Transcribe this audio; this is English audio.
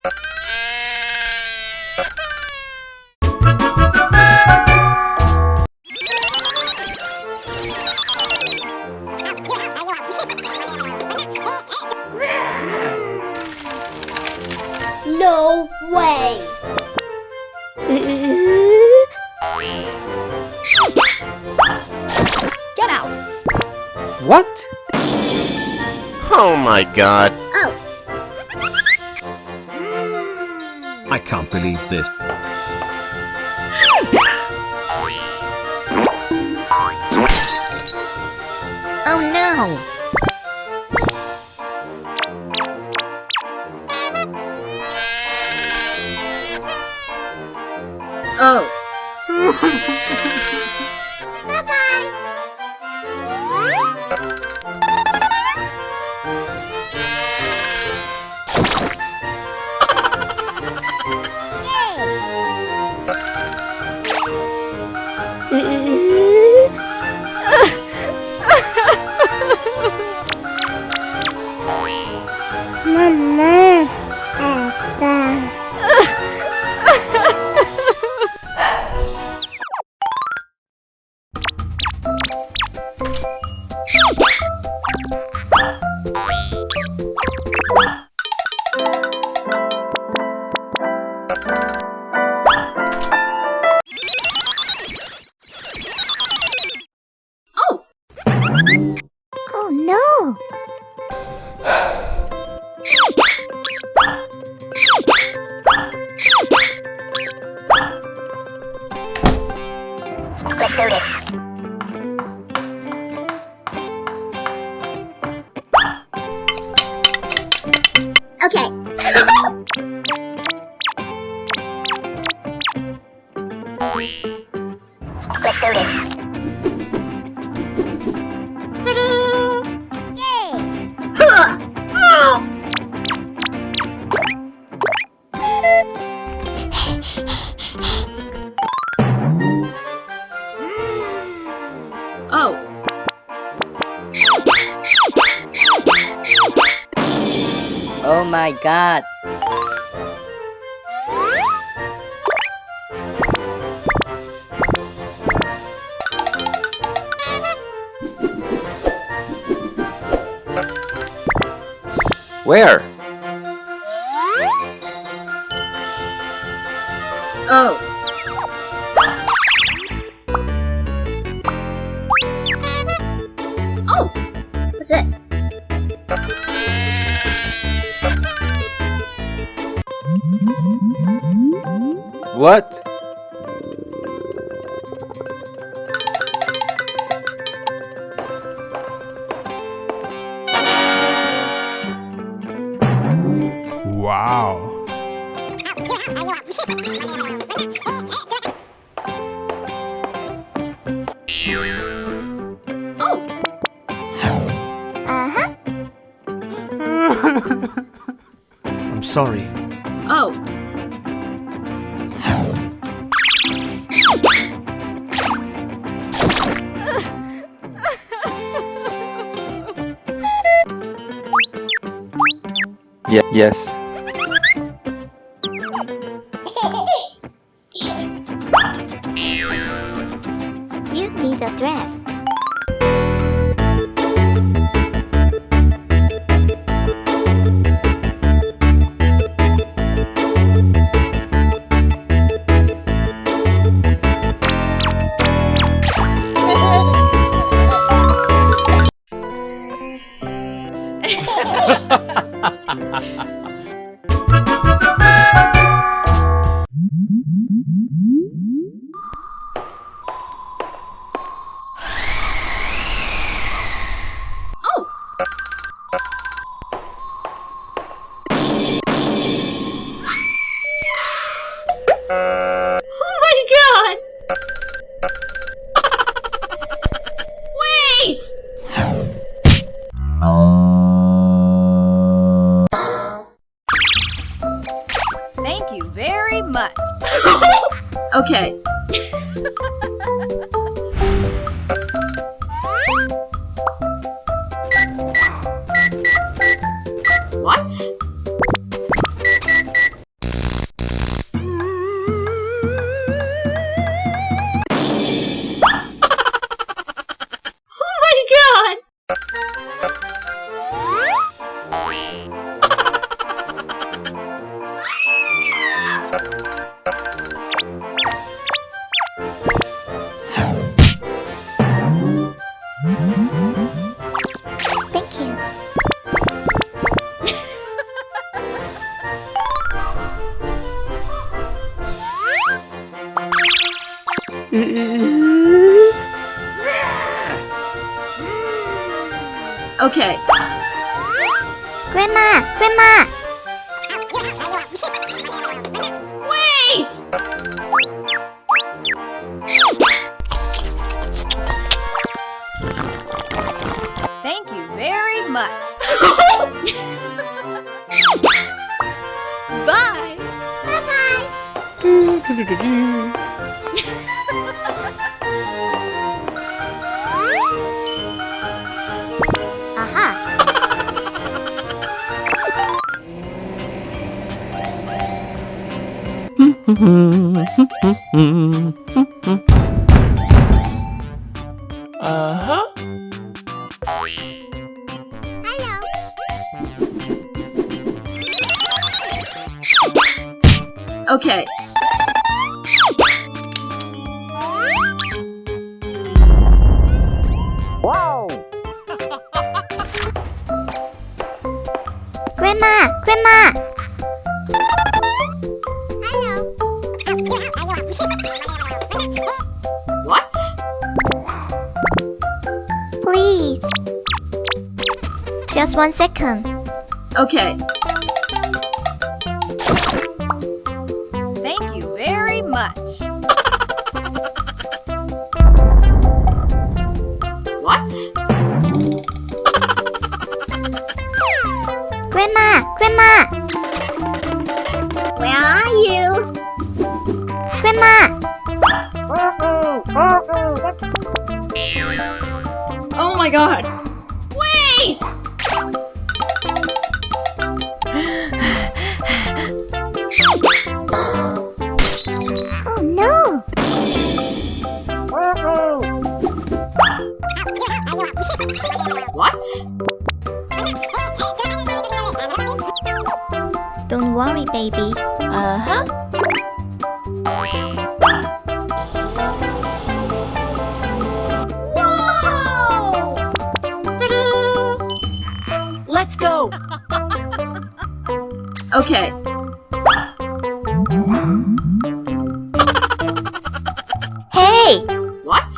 No way! Get out! What? Oh my god. Oh! I can't believe this. Oh no! Oh. Mama, Ada. Oh no! Let's do this. Okay. Let's do this. Oh. Oh my god. Where? Oh. Oh! What's this? What? Wow. Oh. Uh-huh. I'm sorry. Oh. Yes. You need a dress. Oh my god! Wait! Thank you very much. Okay. What? Okay. Grandma! Grandma! Wait! Thank you very much. Bye! Aha! Uh-huh. Okay. Grandma! Grandma! What? Please. Just 1 second. Okay. Thank you very much. What? Grandma! Grandma! Where are you? Grandma! Oh my god! Wait! Oh no! What? Don't worry, baby. Uh-huh. Let's go! Okay. Hey! What?